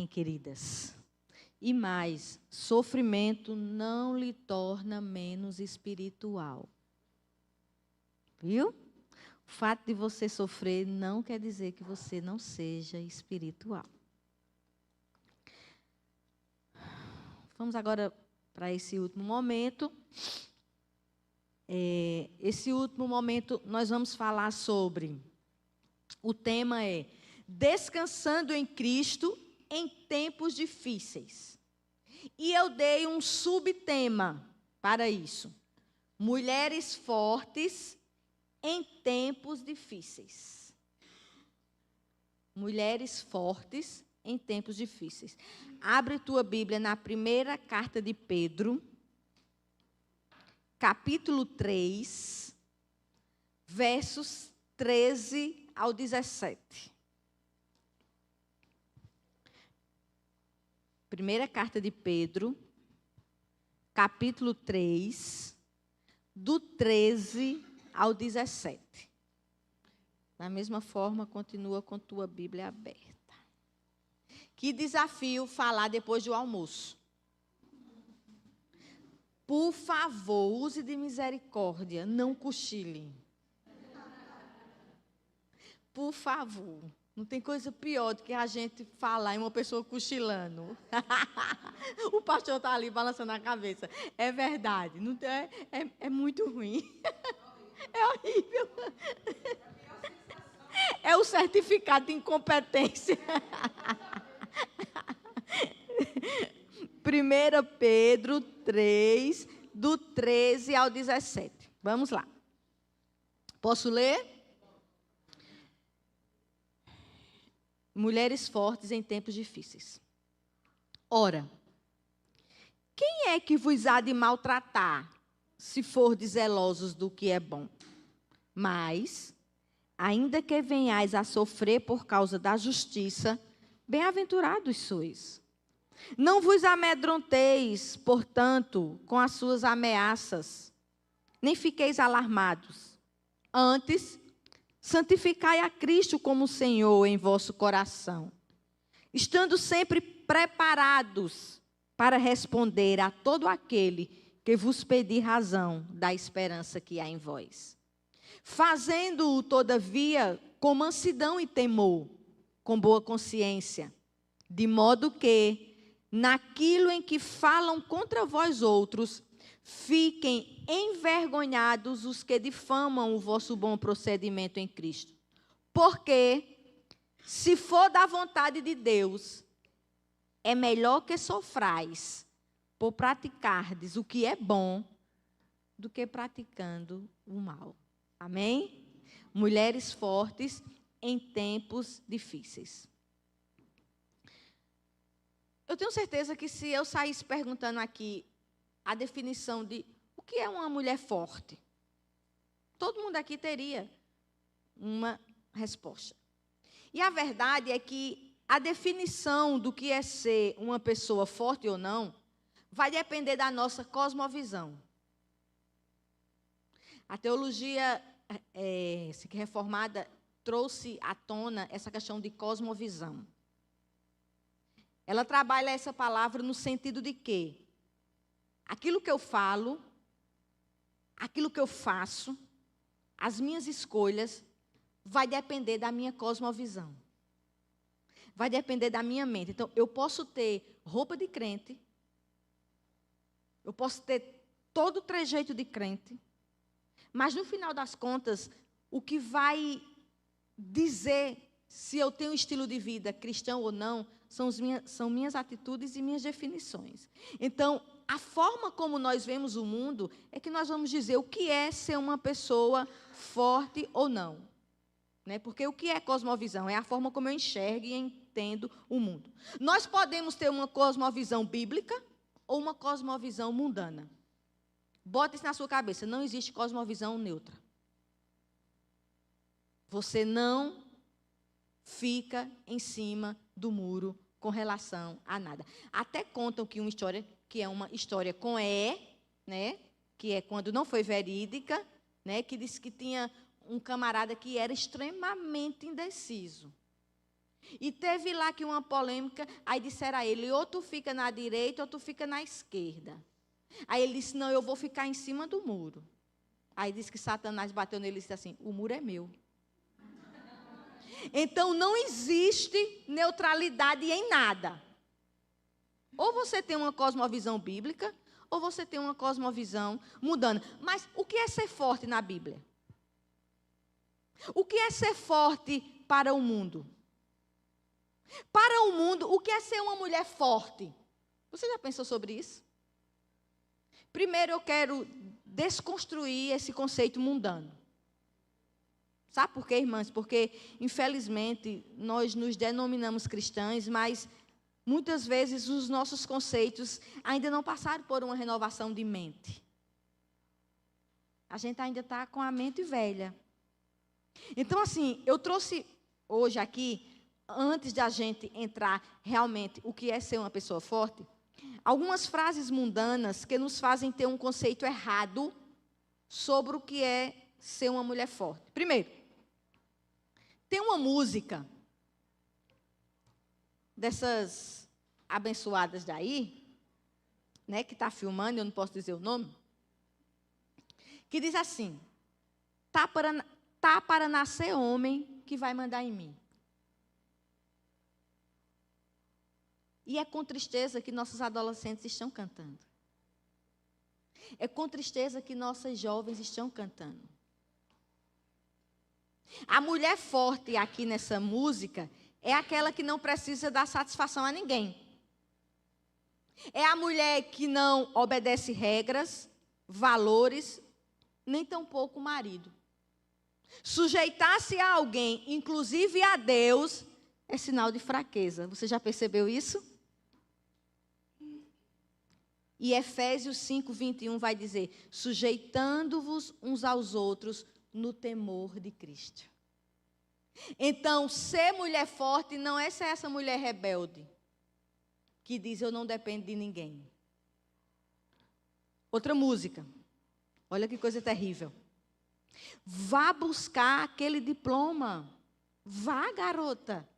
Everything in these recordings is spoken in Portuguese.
queridas. E mais, sofrimento não lhe torna menos espiritual. Viu? O fato de você sofrer não quer dizer que você não seja espiritual. Vamos agora para esse último momento. Esse último momento nós vamos falar sobre, o tema é descansando em Cristo em tempos difíceis. E eu dei um subtema para isso. Mulheres fortes em tempos difíceis. Mulheres fortes em tempos difíceis. Abre tua Bíblia na primeira carta de Pedro, capítulo 3, versos 13 ao 17. Primeira carta de Pedro, capítulo 3, do 13 ao 17. Da mesma forma, continua com tua Bíblia aberta. Que desafio falar depois do almoço. Por favor, use de misericórdia, não cochile. Por favor. Não tem coisa pior do que a gente falar em uma pessoa cochilando. O pastor está ali balançando a cabeça. É verdade. Não tem, é muito ruim. É horrível. É o certificado de incompetência. 1 Pedro 3, do 13 ao 17. Vamos lá. Posso ler? Mulheres fortes em tempos difíceis. Ora, quem é que vos há de maltratar, se fordes zelosos do que é bom? Mas, ainda que venhais a sofrer por causa da justiça, bem-aventurados sois. Não vos amedronteis, portanto, com as suas ameaças, nem fiqueis alarmados. Antes, santificai a Cristo como Senhor em vosso coração, estando sempre preparados para responder a todo aquele que vos pedir razão da esperança que há em vós. Fazendo-o, todavia, com mansidão e temor, com boa consciência, de modo que, naquilo em que falam contra vós outros, fiquem envergonhados os que difamam o vosso bom procedimento em Cristo. Porque, se for da vontade de Deus, é melhor que sofrais por praticardes o que é bom do que praticando o mal. Amém? Mulheres fortes em tempos difíceis. Eu tenho certeza que se eu saísse perguntando aqui a definição de o que é uma mulher forte, todo mundo aqui teria uma resposta. E a verdade é que a definição do que é ser uma pessoa forte ou não vai depender da nossa cosmovisão. A teologia reformada trouxe à tona essa questão de cosmovisão. Ela trabalha essa palavra no sentido de que aquilo que eu falo, aquilo que eu faço, as minhas escolhas, vai depender da minha cosmovisão. Vai depender da minha mente. Então, eu posso ter roupa de crente, eu posso ter todo o trejeito de crente, mas, no final das contas, o que vai dizer se eu tenho um estilo de vida cristão ou não, são minhas atitudes e minhas definições. Então, a forma como nós vemos o mundo é que nós vamos dizer o que é ser uma pessoa forte ou não. Né? Porque o que é cosmovisão? É a forma como eu enxergo e entendo o mundo. Nós podemos ter uma cosmovisão bíblica ou uma cosmovisão mundana. Bota isso na sua cabeça, não existe cosmovisão neutra. Você não fica em cima do muro com relação a nada. Até contam que é uma história com né, que é quando não foi verídica, né, que disse que tinha um camarada que era extremamente indeciso. E teve lá que uma polêmica, aí disseram a ele, ou tu fica na direita ou tu fica na esquerda. Aí ele disse, não, eu vou ficar em cima do muro. Aí disse que Satanás bateu nele e disse assim, o muro é meu. Então não existe neutralidade em nada. Ou você tem uma cosmovisão bíblica, ou você tem uma cosmovisão mundana. Mas o que é ser forte na Bíblia? O que é ser forte para o mundo? Para o mundo, o que é ser uma mulher forte? Você já pensou sobre isso? Primeiro eu quero desconstruir esse conceito mundano. Sabe por quê, irmãs? Porque, infelizmente, nós nos denominamos cristãs, mas muitas vezes os nossos conceitos ainda não passaram por uma renovação de mente. A gente ainda está com a mente velha. Então, assim, eu trouxe hoje aqui, antes da gente entrar realmente o que é ser uma pessoa forte, algumas frases mundanas que nos fazem ter um conceito errado sobre o que é ser uma mulher forte. Primeiro, tem uma música dessas abençoadas daí, né, que está filmando, eu não posso dizer o nome, que diz assim, tá para nascer homem que vai mandar em mim. E é com tristeza que nossos adolescentes estão cantando. É com tristeza que nossas jovens estão cantando. A mulher forte aqui nessa música é aquela que não precisa dar satisfação a ninguém. É a mulher que não obedece regras, valores, nem tampouco o marido. Sujeitar-se a alguém, inclusive a Deus, é sinal de fraqueza. Você já percebeu isso? E Efésios 5:21 vai dizer, sujeitando-vos uns aos outros no temor de Cristo. Então, ser mulher forte não é ser essa mulher rebelde, que diz, eu não dependo de ninguém. Outra música. Olha que coisa terrível. Vá buscar aquele diploma. Vá, garota.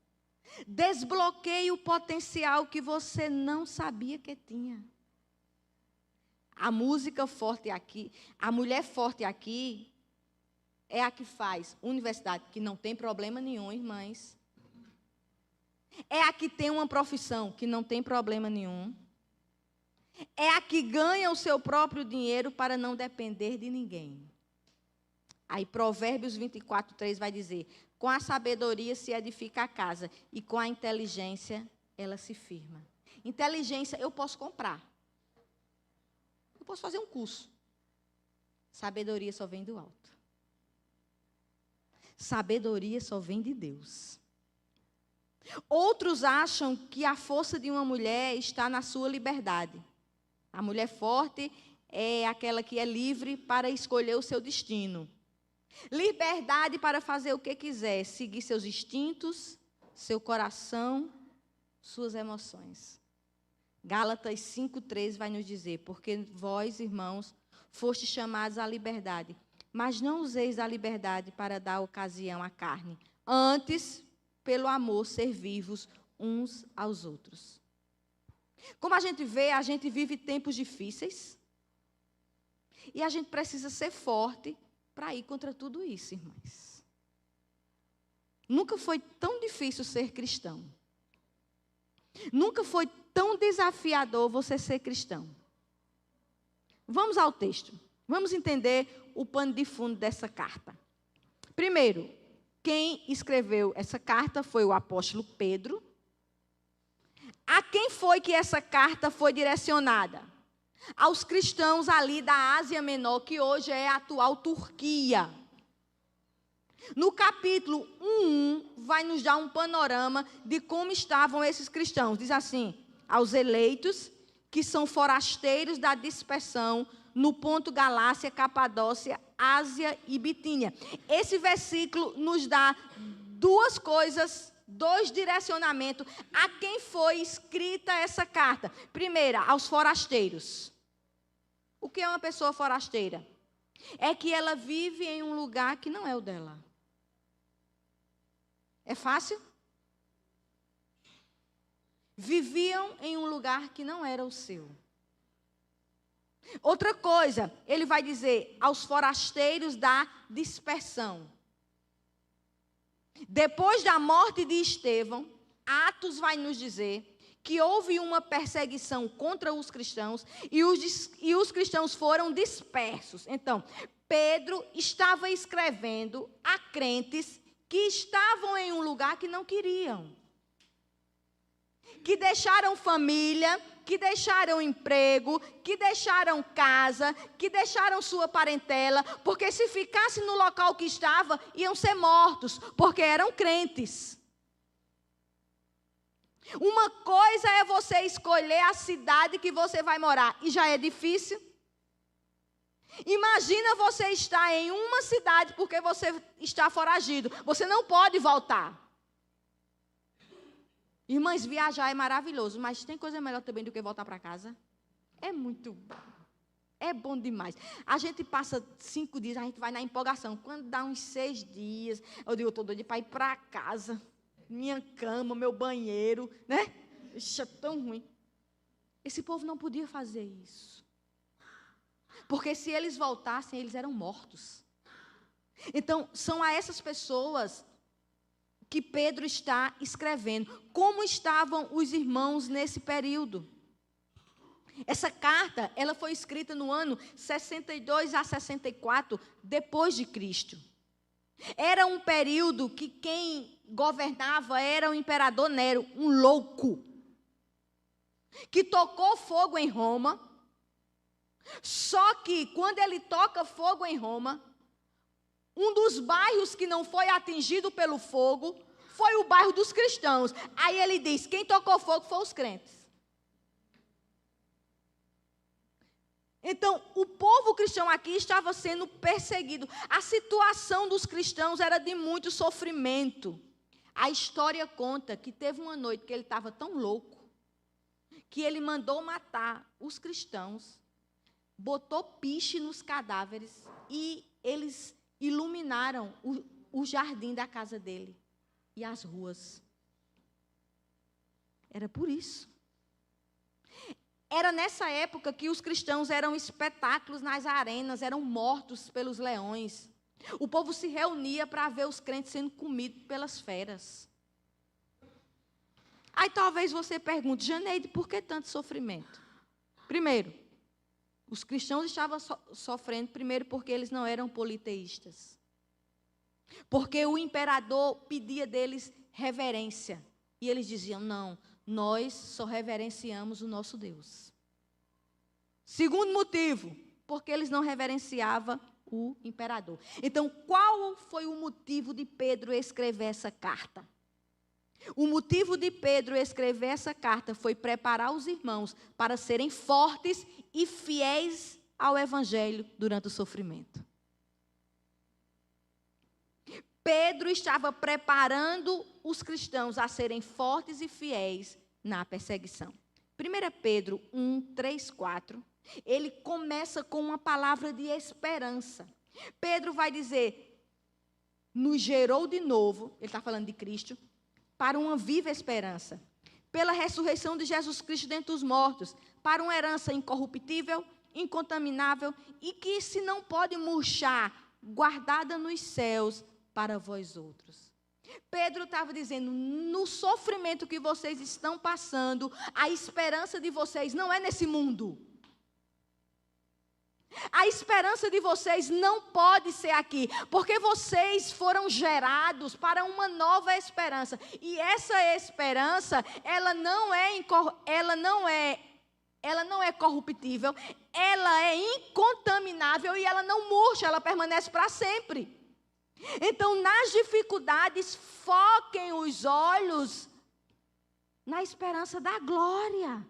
Desbloqueie o potencial que você não sabia que tinha. A música forte aqui, a mulher forte aqui, é a que faz universidade, que não tem problema nenhum, irmãs. É a que tem uma profissão, que não tem problema nenhum. É a que ganha o seu próprio dinheiro para não depender de ninguém. Aí Provérbios 24:3 vai dizer, com a sabedoria se edifica a casa, e com a inteligência ela se firma. Inteligência eu posso comprar. Eu posso fazer um curso. Sabedoria só vem do alto. Sabedoria só vem de Deus. Outros acham que a força de uma mulher está na sua liberdade. A mulher forte é aquela que é livre para escolher o seu destino. Liberdade para fazer o que quiser, seguir seus instintos, seu coração, suas emoções. Gálatas 5:13 vai nos dizer, porque vós, irmãos, fostes chamados à liberdade, mas não useis a liberdade para dar ocasião à carne. Antes, pelo amor, servivos uns aos outros. Como a gente vê, a gente vive tempos difíceis. E a gente precisa ser forte para ir contra tudo isso, irmãs. Nunca foi tão difícil ser cristão. Nunca foi tão desafiador você ser cristão. Vamos ao texto. Vamos entender o pano de fundo dessa carta. Primeiro, quem escreveu essa carta foi o apóstolo Pedro. A quem foi que essa carta foi direcionada? Aos cristãos ali da Ásia Menor, que hoje é a atual Turquia. No capítulo 1, vai nos dar um panorama de como estavam esses cristãos. Diz assim, aos eleitos, que são forasteiros da dispersão, no ponto Galácia, Capadócia, Ásia e Bitínia. Esse versículo nos dá duas coisas, dois direcionamentos a quem foi escrita essa carta. Primeira, aos forasteiros. O que é uma pessoa forasteira? É que ela vive em um lugar que não é o dela. É fácil? viviam em um lugar que não era o seu. Outra coisa, ele vai dizer aos forasteiros da dispersão. Depois da morte de Estevão, Atos vai nos dizer que houve uma perseguição contra os cristãos e os cristãos foram dispersos. Então, Pedro estava escrevendo a crentes que estavam em um lugar que não queriam, que deixaram família, que deixaram emprego, que deixaram casa, que deixaram sua parentela, porque se ficasse no local que estava, iam ser mortos, porque eram crentes. Uma coisa é você escolher a cidade que você vai morar, e já é difícil. Imagina você estar em uma cidade porque você está foragido, você não pode voltar. Irmãs, viajar é maravilhoso, mas tem coisa melhor também do que voltar para casa? É muito bom. É bom demais. A gente passa 5 dias, a gente vai na empolgação. Quando dá uns 6 dias, eu digo, eu estou doida para ir para casa. Minha cama, meu banheiro, né? Isso é tão ruim. Esse povo não podia fazer isso. Porque se eles voltassem, eles eram mortos. Então, são a essas pessoas que Pedro está escrevendo. Como estavam os irmãos nesse período? Essa carta, ela foi escrita no ano 62 a 64 depois de Cristo. Era um período que quem governava era o imperador Nero, um louco, que tocou fogo em Roma. Só que quando ele toca fogo em Roma, um dos bairros que não foi atingido pelo fogo foi o bairro dos cristãos. Aí ele diz, quem tocou fogo foram os crentes. Então, o povo cristão aqui estava sendo perseguido. A situação dos cristãos era de muito sofrimento. A história conta que teve uma noite que ele estava tão louco, que ele mandou matar os cristãos, botou piche nos cadáveres e eles iluminaram o jardim da casa dele e as ruas. Era por isso. Era nessa época que os cristãos eram espetáculos nas arenas, eram mortos pelos leões. O povo se reunia para ver os crentes sendo comidos pelas feras. Aí talvez você pergunte, Janeide, por que tanto sofrimento? Primeiro, os cristãos estavam sofrendo, primeiro porque eles não eram politeístas. Porque o imperador pedia deles reverência. E eles diziam, não, nós só reverenciamos o nosso Deus. Segundo motivo, porque eles não reverenciavam o imperador. Então, qual foi o motivo de Pedro escrever essa carta? O motivo de Pedro escrever essa carta foi preparar os irmãos para serem fortes e fiéis ao evangelho durante o sofrimento. Pedro estava preparando os cristãos a serem fortes e fiéis na perseguição. 1 Pedro 1, 3, 4, ele começa com uma palavra de esperança. Pedro vai dizer, nos gerou de novo, ele está falando de Cristo, para uma viva esperança, pela ressurreição de Jesus Cristo dentre os mortos, para uma herança incorruptível, incontaminável e que se não pode murchar, guardada nos céus para vós outros. Pedro estava dizendo, no sofrimento que vocês estão passando, a esperança de vocês não é nesse mundo. A esperança de vocês não pode ser aqui, porque vocês foram gerados para uma nova esperança. E essa esperança, ela não é corruptível, ela é incontaminável e ela não murcha, ela permanece para sempre. Então, nas dificuldades, foquem os olhos na esperança da glória.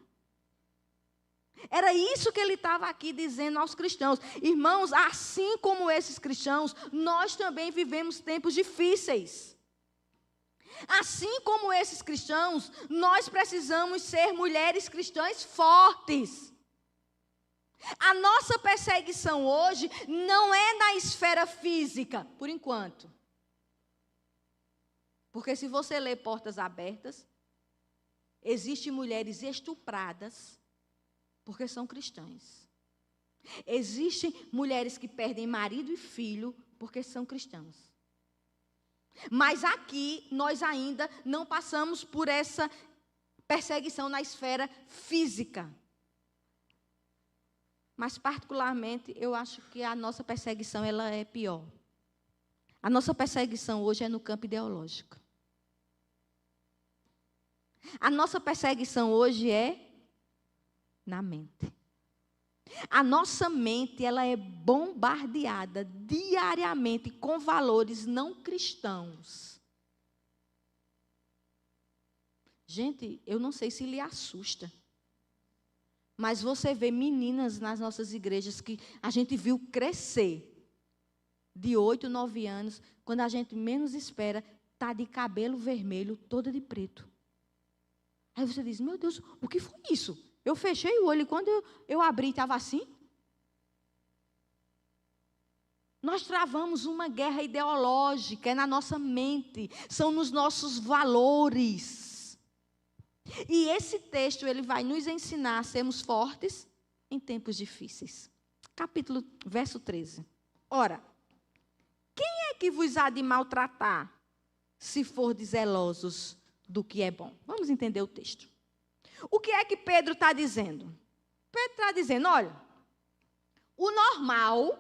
Era isso que ele estava aqui dizendo aos cristãos. Irmãos, assim como esses cristãos, nós também vivemos tempos difíceis. Assim como esses cristãos, nós precisamos ser mulheres cristãs fortes. A nossa perseguição hoje não é na esfera física, por enquanto. Porque se você ler Portas Abertas, Existem mulheres estupradas porque são cristãs. Existem mulheres que perdem marido e filho porque são cristãos. Mas aqui nós ainda não passamos por essa perseguição na esfera física. Mas particularmente eu acho que a nossa perseguição ela é pior. A nossa perseguição hoje é no campo ideológico. A nossa perseguição hoje é na mente. A nossa mente, ela é bombardeada diariamente com valores não cristãos. Gente, eu não sei se lhe assusta, mas você vê meninas nas nossas igrejas que a gente viu crescer de 8, 9 anos, quando a gente menos espera, está de cabelo vermelho, toda de preto. Aí você diz, meu Deus, o que foi isso? Eu fechei o olho e quando eu abri, estava assim. Nós travamos uma guerra ideológica, é na nossa mente, são nos nossos valores. E esse texto, ele vai nos ensinar a sermos fortes em tempos difíceis. Verso 13. Ora, quem é que vos há de maltratar, se fordes zelosos do que é bom? Vamos entender o texto. O que é que Pedro está dizendo? Pedro está dizendo, olha, o normal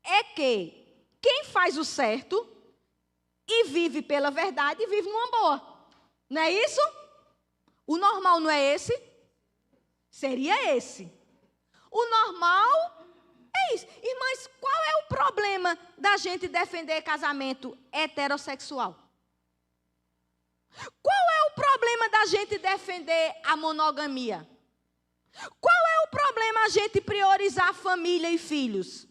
é que quem faz o certo e vive pela verdade, vive numa boa. Não é isso? O normal não é esse? Seria esse. O normal é isso. Irmãs, qual é o problema da gente defender casamento heterossexual? Qual é o problema da gente defender a monogamia? Qual é o problema a gente priorizar família e filhos?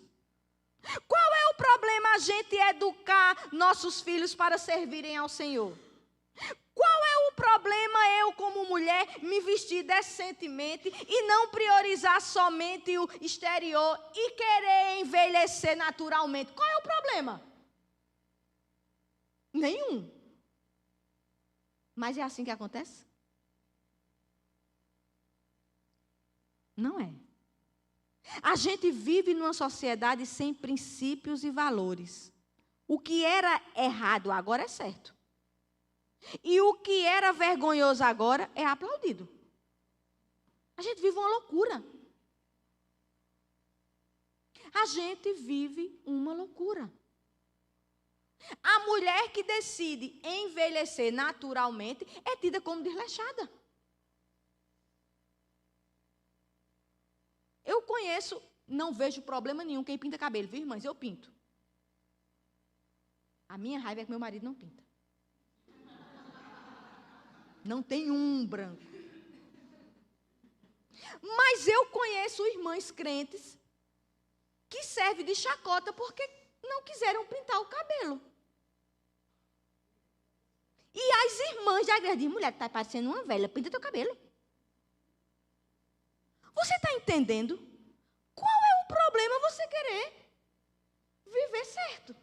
Qual é o problema a gente educar nossos filhos para servirem ao Senhor? Qual é o problema eu, como mulher, me vestir decentemente e não priorizar somente o exterior e querer envelhecer naturalmente? Qual é o problema? Nenhum. Mas é assim que acontece? Não é. A gente vive numa sociedade sem princípios e valores. O que era errado agora é certo. E o que era vergonhoso agora é aplaudido. A gente vive uma loucura. A gente vive uma loucura. A mulher que decide envelhecer naturalmente é tida como desleixada. Eu conheço, não vejo problema nenhum quem pinta cabelo, viu, irmãs? Eu pinto. A minha raiva é que meu marido não pinta. Não tem um branco. Mas eu conheço irmãs crentes que servem de chacota porque não quiseram pintar o cabelo. E as irmãs da igreja dizem, mulher, está parecendo uma velha, pinta teu cabelo. Você está entendendo? Qual é o problema você querer viver certo?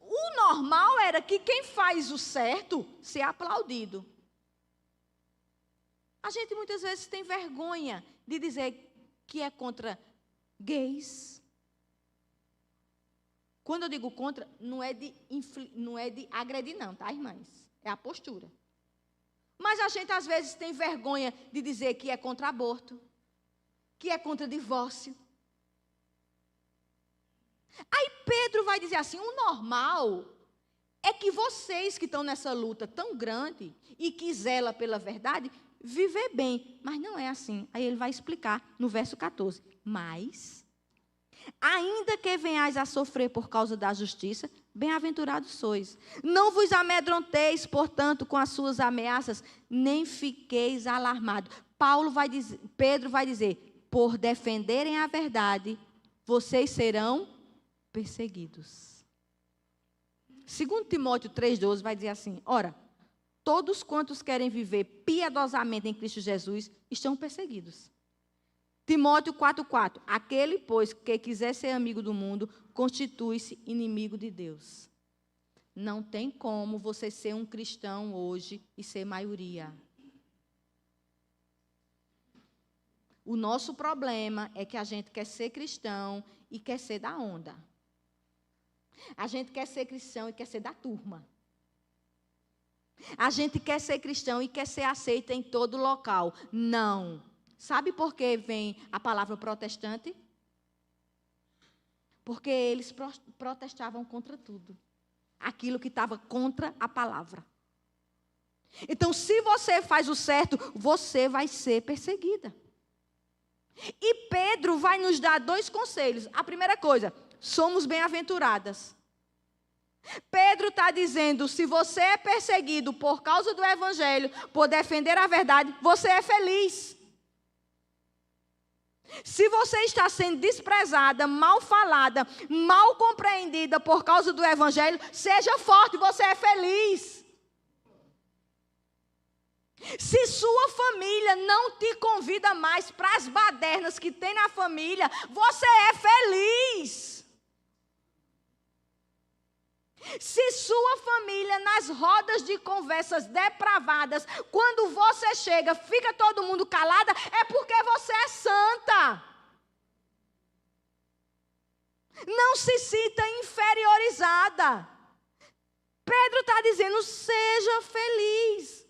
O normal era que quem faz o certo ser aplaudido. A gente muitas vezes tem vergonha de dizer que é contra gays. Quando eu digo contra, não é de agredir não, tá, irmãs? É a postura. Mas a gente às vezes tem vergonha de dizer que é contra aborto, que é contra divórcio. Aí Pedro vai dizer assim, o normal é que vocês que estão nessa luta tão grande e que zela pela verdade, viver bem. Mas não é assim. Aí ele vai explicar no verso 14. Mas, ainda que venhais a sofrer por causa da justiça, bem-aventurados sois. Não vos amedronteis, portanto, com as suas ameaças, nem fiqueis alarmados. Pedro vai dizer, por defenderem a verdade, vocês serão perseguidos. 2 Timóteo 3,12 vai dizer assim, ora, todos quantos querem viver piedosamente em Cristo Jesus estão perseguidos. Timóteo 4,4, aquele, pois, que quiser ser amigo do mundo, constitui-se inimigo de Deus. Não tem como você ser um cristão hoje e ser maioria. O nosso problema é que a gente quer ser cristão e quer ser da onda. A gente quer ser cristão e quer ser da turma. A gente quer ser cristão e quer ser aceito em todo local. Não. Sabe por que vem a palavra protestante? Porque eles protestavam contra tudo. Aquilo que estava contra a palavra. Então, se você faz o certo, você vai ser perseguida. E Pedro vai nos dar 2 conselhos. A primeira coisa, somos bem-aventuradas. Pedro está dizendo, se você é perseguido por causa do evangelho, por defender a verdade, você é feliz. Se você está sendo desprezada, mal falada, mal compreendida por causa do evangelho, seja forte, você é feliz. Se sua família não te convida mais para as badernas que tem na família, você é feliz. Se sua família, nas rodas de conversas depravadas, quando você chega, fica todo mundo calada, é porque você é santa. Não se sinta inferiorizada. Pedro está dizendo, seja feliz.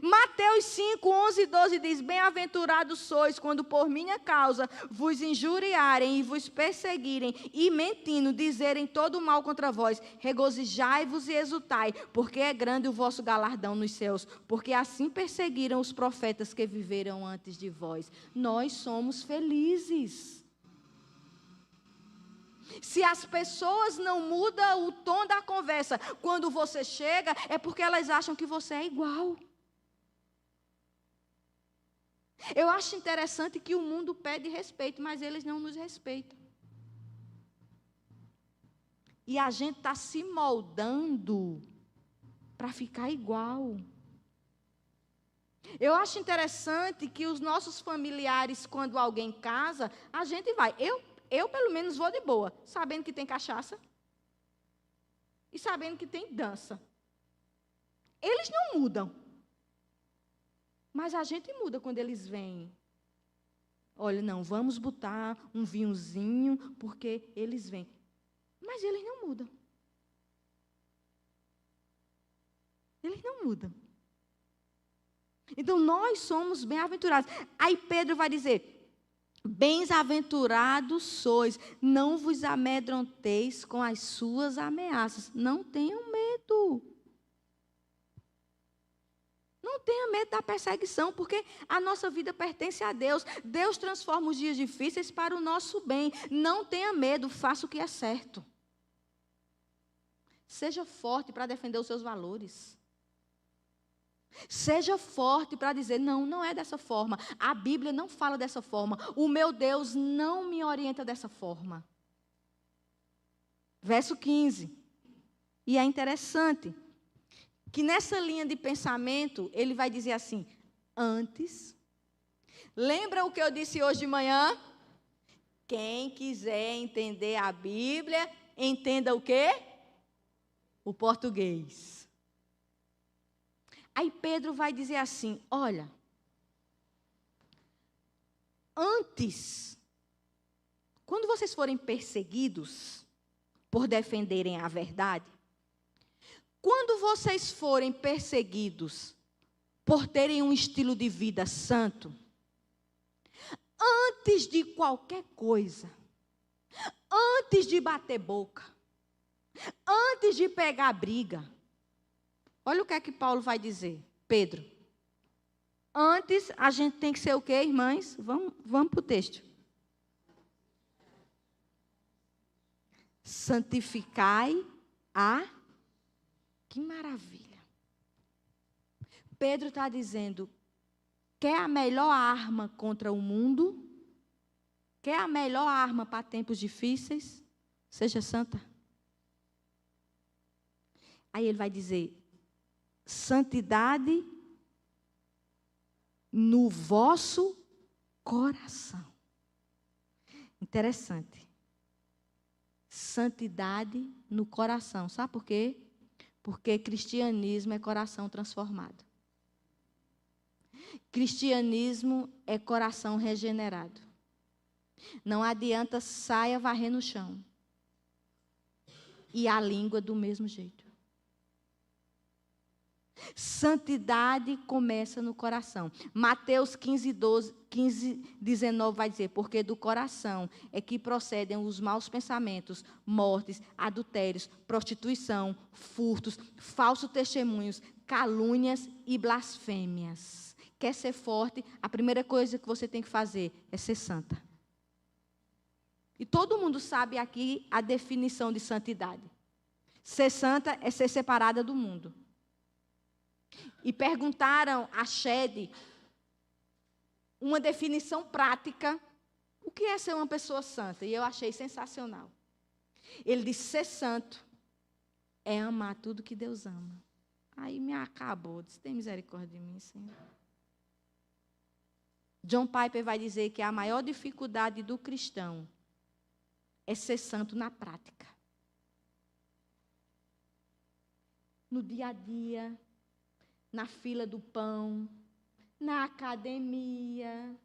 Mateus 5, 11 e 12 diz, bem-aventurados sois quando por minha causa vos injuriarem e vos perseguirem e mentindo dizerem todo mal contra vós, regozijai-vos e exultai, porque é grande o vosso galardão nos céus, porque assim perseguiram os profetas que viveram antes de vós. Nós somos felizes. Se as pessoas não mudam o tom da conversa quando você chega, é porque elas acham que você é igual. Eu acho interessante que o mundo pede respeito, mas eles não nos respeitam. E a gente está se moldando para ficar igual. Eu acho interessante que os nossos familiares, quando alguém casa, a gente vai. Eu pelo menos vou de boa, sabendo que tem cachaça e sabendo que tem dança. Eles não mudam. Mas a gente muda quando eles vêm. Olha, não, vamos botar um vinhozinho, porque eles vêm. Mas eles não mudam. Eles não mudam. Então, nós somos bem-aventurados. Aí Pedro vai dizer, bem-aventurados sois, não vos amedronteis com as suas ameaças. Não tenham medo. Não tenha medo da perseguição, porque a nossa vida pertence a Deus. Deus transforma os dias difíceis para o nosso bem. Não tenha medo, faça o que é certo. Seja forte para defender os seus valores. Seja forte para dizer, não, não é dessa forma. A Bíblia não fala dessa forma. O meu Deus não me orienta dessa forma. Verso 15. E é interessante que nessa linha de pensamento, ele vai dizer assim, antes, lembra o que eu disse hoje de manhã? Quem quiser entender a Bíblia, entenda o quê? O português. Aí Pedro vai dizer assim, olha, antes, quando vocês forem perseguidos por defenderem a verdade, quando vocês forem perseguidos por terem um estilo de vida santo, antes de qualquer coisa, antes de bater boca, antes de pegar briga, olha o que é que Paulo vai dizer, Pedro. Antes, a gente tem que ser o quê, irmãs? Vamos para o texto. Santificai a... Que maravilha. Pedro está dizendo, quer a melhor arma contra o mundo? Quer a melhor arma para tempos difíceis? Seja santa. Aí ele vai dizer, santidade no vosso coração. Interessante. Santidade no coração. Sabe por quê? Porque cristianismo é coração transformado. Cristianismo é coração regenerado. Não adianta saia varrer no chão. E a língua do mesmo jeito. Santidade começa no coração. Mateus 15, 19 vai dizer, porque do coração é que procedem os maus pensamentos, mortes, adultérios, prostituição, furtos, falsos testemunhos, calúnias e blasfêmias. Quer ser forte? A primeira coisa que você tem que fazer é ser santa. E todo mundo sabe aqui a definição de santidade. Ser santa é ser separada do mundo. E perguntaram a Shed uma definição prática. O que é ser uma pessoa santa? E eu achei sensacional. Ele disse, ser santo é amar tudo que Deus ama. Aí me acabou. Disse, tem misericórdia de mim, Senhor. John Piper vai dizer que a maior dificuldade do cristão é ser santo na prática. No dia a dia, na fila do pão, na academia.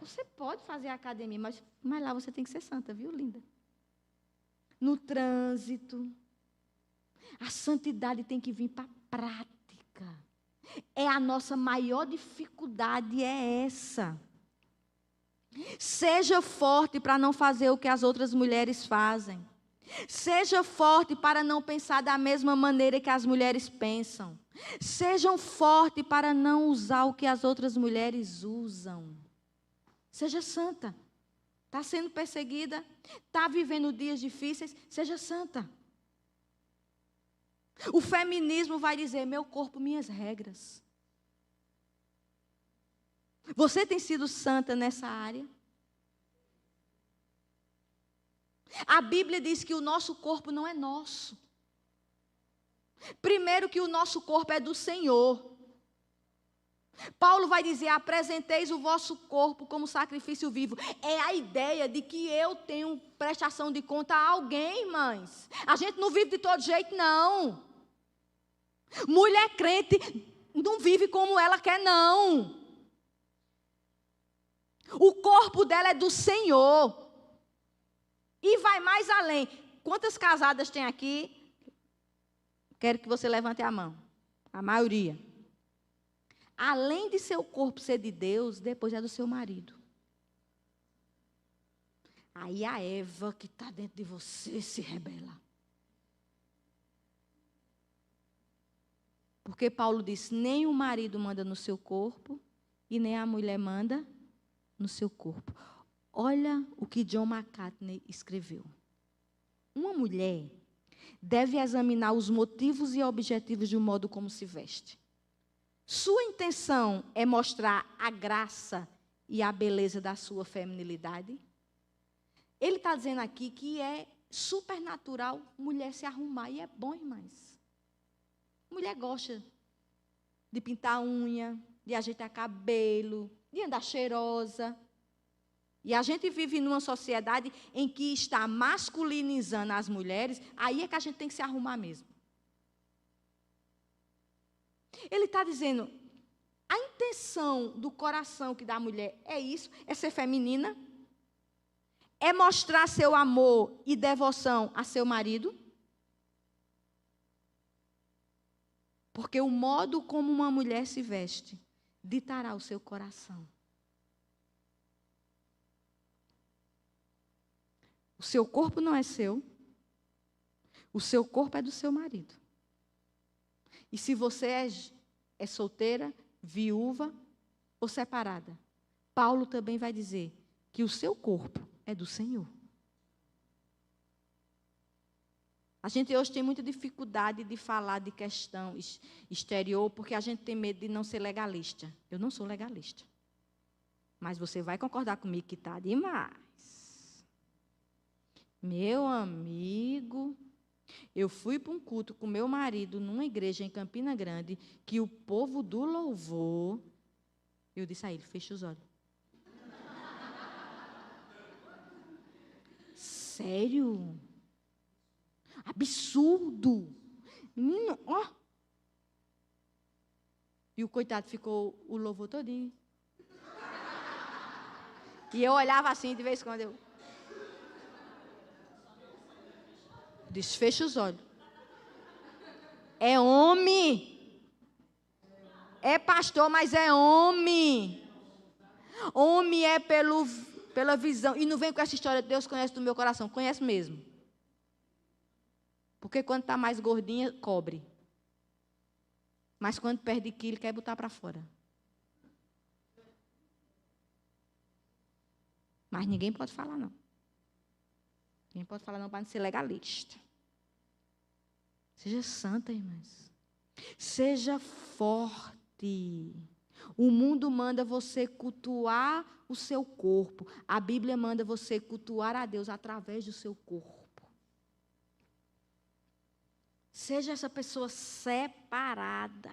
Você pode fazer academia, mas lá você tem que ser santa, viu, linda? No trânsito. A santidade tem que vir para a prática. É a nossa maior dificuldade, é essa. Seja forte para não fazer o que as outras mulheres fazem. Seja forte para não pensar da mesma maneira que as mulheres pensam. Sejam fortes para não usar o que as outras mulheres usam. Seja santa. Está sendo perseguida, está vivendo dias difíceis, seja santa. O feminismo vai dizer, meu corpo, minhas regras. Você tem sido santa nessa área? A Bíblia diz que o nosso corpo não é nosso. Primeiro que o nosso corpo é do Senhor. Paulo vai dizer, apresenteis o vosso corpo como sacrifício vivo. É a ideia de que eu tenho prestação de conta a alguém, irmãs. A gente não vive de todo jeito, não. Mulher crente não vive como ela quer, não. O corpo dela é do Senhor. E vai mais além. Quantas casadas tem aqui? Quero que você levante a mão. A maioria. Além de seu corpo ser de Deus, depois é do seu marido. Aí a Eva que está dentro de você se rebela. Porque Paulo disse, nem o marido manda no seu corpo e nem a mulher manda no seu corpo. Olha o que John McCartney escreveu. Uma mulher deve examinar os motivos e objetivos de um modo como se veste. Sua intenção é mostrar a graça e a beleza da sua feminilidade? Ele está dizendo aqui que é supernatural mulher se arrumar. E é bom, irmãs. Mulher gosta de pintar a unha, de ajeitar cabelo, de andar cheirosa. E a gente vive numa sociedade em que está masculinizando as mulheres, aí é que a gente tem que se arrumar mesmo. Ele está dizendo, a intenção do coração que dá a mulher é isso, é ser feminina, é mostrar seu amor e devoção a seu marido. Porque o modo como uma mulher se veste ditará o seu coração. O seu corpo não é seu. O seu corpo é do seu marido. E se você é solteira, viúva ou separada, Paulo também vai dizer que o seu corpo é do Senhor. A gente hoje tem muita dificuldade de falar de questão exterior, porque a gente tem medo de não ser legalista. Eu não sou legalista. Mas você vai concordar comigo que está demais. Meu amigo, eu fui para um culto com meu marido numa igreja em Campina Grande, que o povo do louvor, eu disse a ele, fecha os olhos. Sério? Absurdo. Menino, ó. E o coitado ficou o louvor todinho. E eu olhava assim, de vez em quando eu... Desfecha os olhos. É homem. É pastor, mas é homem. Homem é pela visão. E não vem com essa história, Deus conhece do meu coração. Conhece mesmo. Porque quando está mais gordinha, cobre. Mas quando perde quilo, quer botar para fora. Mas ninguém pode falar, não. Ninguém pode falar, não, para não ser legalista. Seja santa, irmãs. Seja forte. O mundo manda você cultuar o seu corpo. A Bíblia manda você cultuar a Deus através do seu corpo. Seja essa pessoa separada.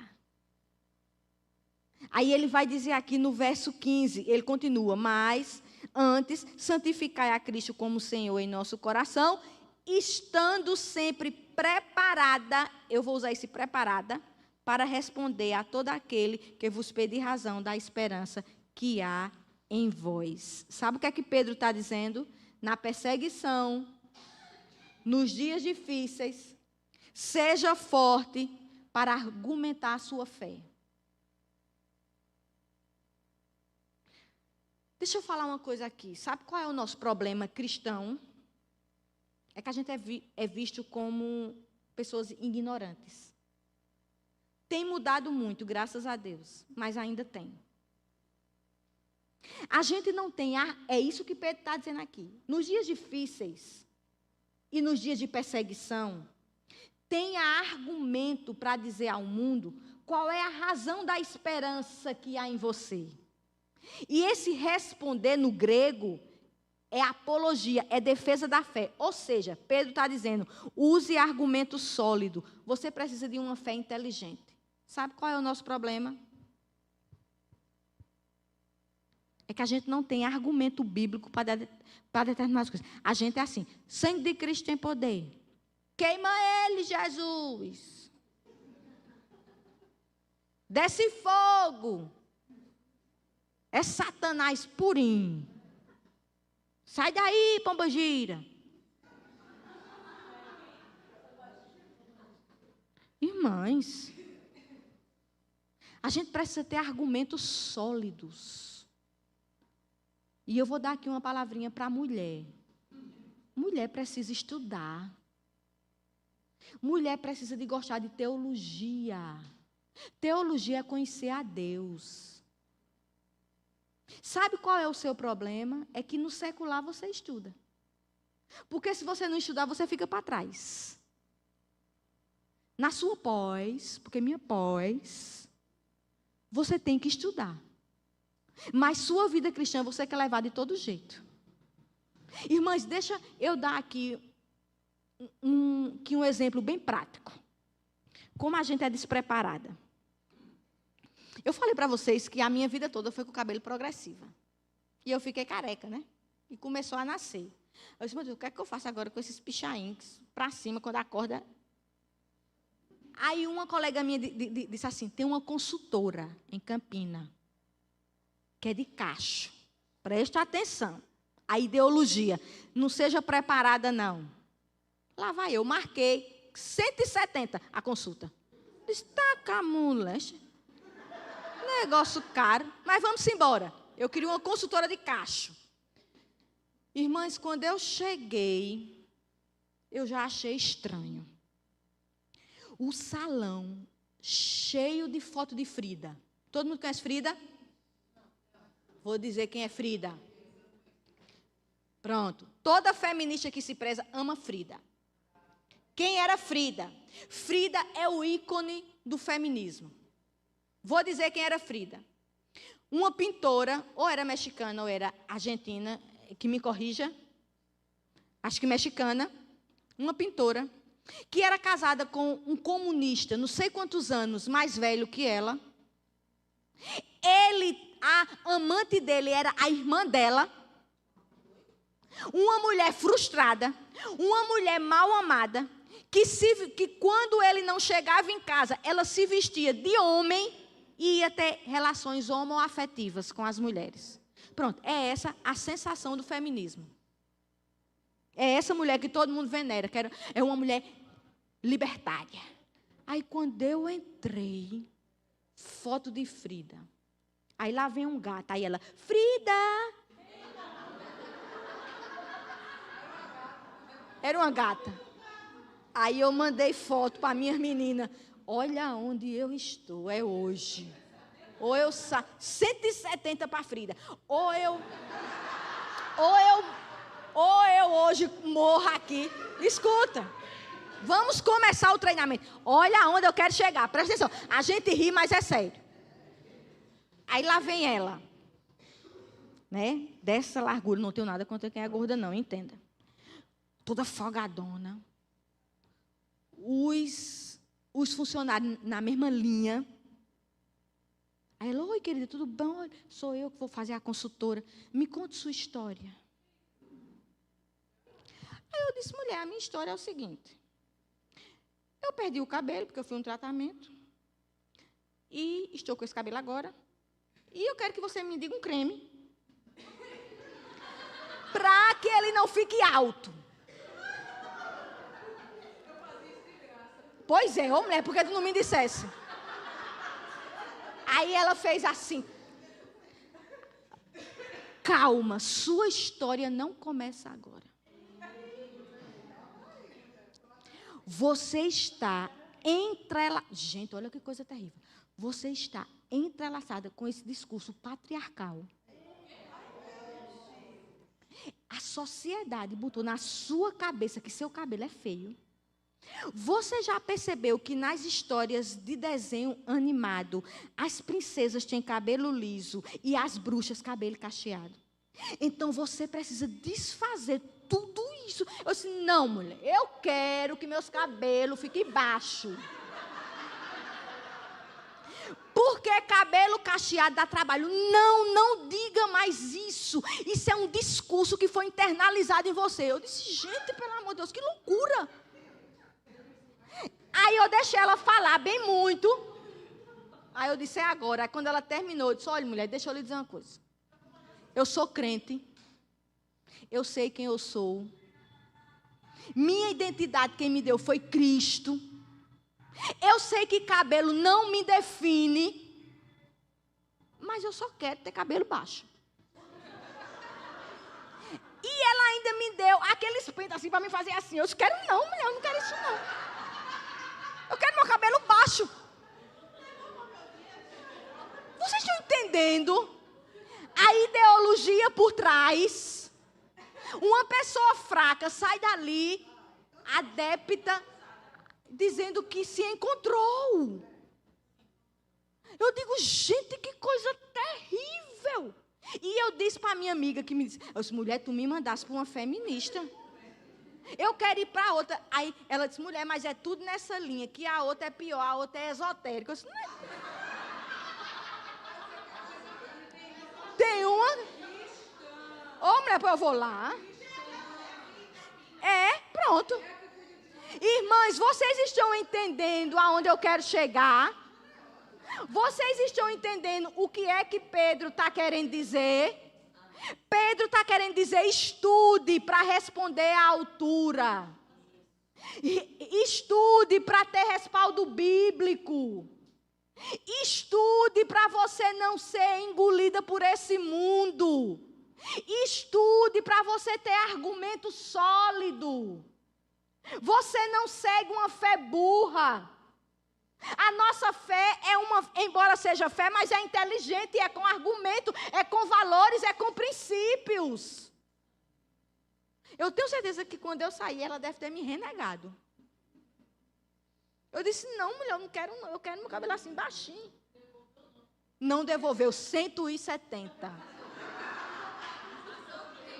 Aí ele vai dizer aqui no verso 15, ele continua, mas antes santificai a Cristo como Senhor em nosso coração, estando sempre preparada, eu vou usar esse preparada, para responder a todo aquele que vos pedir razão da esperança que há em vós. Sabe o que é que Pedro está dizendo? Na perseguição, nos dias difíceis, seja forte para argumentar a sua fé. Deixa eu falar uma coisa aqui. Sabe qual é o nosso problema cristão? É que a gente é visto como pessoas ignorantes. Tem mudado muito, graças a Deus, mas ainda tem. A gente não tem, é isso que Pedro está dizendo aqui. Nos dias difíceis e nos dias de perseguição, tenha argumento para dizer ao mundo qual é a razão da esperança que há em você. E esse responder no grego é apologia, é defesa da fé. Ou seja, Pedro está dizendo, use argumento sólido. Você precisa de uma fé inteligente. Sabe qual é o nosso problema? É que a gente não tem argumento bíblico para determinadas coisas. A gente é assim, sangue de Cristo tem poder. Queima ele, Jesus. Desce fogo. É Satanás purinho. Sai daí, pombagira. Irmãs, a gente precisa ter argumentos sólidos. E eu vou dar aqui uma palavrinha para a mulher. Mulher precisa estudar. Mulher precisa de gostar de teologia. Teologia é conhecer a Deus. Sabe qual é o seu problema? É que no secular você estuda. Porque se você não estudar, você fica para trás. Na sua pós, porque minha pós, você tem que estudar. Mas sua vida cristã você quer levar de todo jeito. Irmãs, deixa eu dar aqui um exemplo bem prático. Como a gente é despreparada. Eu falei para vocês que a minha vida toda foi com o cabelo progressivo. E eu fiquei careca, né? E começou a nascer. Eu disse, meu Deus, o que é que eu faço agora com esses pichainhos para cima, quando acorda? Aí uma colega minha disse assim, tem uma consultora em Campina, que é de cacho. Presta atenção. A ideologia. Não seja preparada, não. Lá vai eu, marquei 170 a consulta. Disse, taca, moleque. Negócio caro, mas vamos embora. Eu queria uma consultora de cacho. Irmãs, quando eu cheguei, eu já achei estranho. O salão cheio de foto de Frida. Todo mundo conhece Frida? Vou dizer quem é Frida. Pronto. Toda feminista que se preza ama Frida. Quem era Frida? Frida é o ícone do feminismo. Vou dizer quem era Frida. Uma pintora, ou era mexicana ou era argentina, que me corrija. Acho que mexicana. Uma pintora que era casada com um comunista, não sei quantos anos, mais velho que ela. A amante dele era a irmã dela. Uma mulher frustrada, uma mulher mal amada, que quando ele não chegava em casa, ela se vestia de homem e ia ter relações homoafetivas com as mulheres. Pronto, é essa a sensação do feminismo. É essa mulher que todo mundo venera, que é uma mulher libertária. Aí quando eu entrei, foto de Frida. Aí lá vem um gato, aí ela, Frida! Era uma gata. Aí eu mandei foto para minha menina. Olha onde eu estou, é hoje. Ou eu saio, 170 para Frida. Ou eu hoje morro aqui. Escuta, vamos começar o treinamento. Olha onde eu quero chegar, presta atenção. A gente ri, mas é sério. Aí lá vem ela. Né? Dessa largura, não tenho nada contra quem é gorda não, entenda. Toda folgadona. Os funcionários na mesma linha. Aí ela, oi querida, tudo bom? Sou eu que vou fazer a consultora. Me conte sua história. Aí eu disse, mulher, a minha história é o seguinte. Eu perdi o cabelo, porque eu fui um tratamento. E estou com esse cabelo agora. E eu quero que você me diga um creme. Para que ele não fique alto. Pois é, ô mulher, por que tu não me dissesse? Aí ela fez assim. Calma, sua história não começa agora. Você está entrelaçada. Gente, olha que coisa terrível. Você está entrelaçada com esse discurso patriarcal. A sociedade botou na sua cabeça que seu cabelo é feio. Você já percebeu que nas histórias de desenho animado, as princesas têm cabelo liso e as bruxas cabelo cacheado? Então você precisa desfazer tudo isso. Eu disse, não, mulher, eu quero que meus cabelos fiquem baixos. Porque cabelo cacheado dá trabalho. Não diga mais isso. Isso é um discurso que foi internalizado em você. Eu disse, gente, pelo amor de Deus, que loucura. Aí eu deixei ela falar bem muito. Aí eu disse, é agora. Aí quando ela terminou, eu disse, olha, mulher, deixa eu lhe dizer uma coisa. Eu sou crente. Eu sei quem eu sou. Minha identidade, quem me deu foi Cristo. Eu sei que cabelo não me define. Mas eu só quero ter cabelo baixo. E ela ainda me deu aqueles pentos assim para me fazer assim. Eu disse, quero não, mulher, eu não quero isso não. Eu quero meu cabelo baixo. Vocês estão entendendo a ideologia por trás? Uma pessoa fraca sai dali, adepta, dizendo que se encontrou. Eu digo, gente, que coisa terrível. E eu disse para a minha amiga que me disse, eu disse, mulher, tu me mandasse para uma feminista. Eu quero ir para outra. Aí ela disse, mulher, mas é tudo nessa linha, que a outra é pior, a outra é esotérica. Eu disse, não é. Tem uma. Ô, mulher, eu vou lá. É, pronto. Irmãs, vocês estão entendendo aonde eu quero chegar? Vocês estão entendendo o que é que Pedro está querendo dizer? Pedro está querendo dizer, estude para responder à altura. Estude para ter respaldo bíblico. Estude para você não ser engolida por esse mundo. Estude para você ter argumento sólido. Você não segue uma fé burra. A nossa fé é uma, embora seja fé, mas é inteligente, é com argumento, é com valores, é com princípios. Eu tenho certeza que quando eu saí, ela deve ter me renegado. Eu disse, não, mulher, eu não quero não, eu quero meu cabelo assim, baixinho. Não devolveu, 170.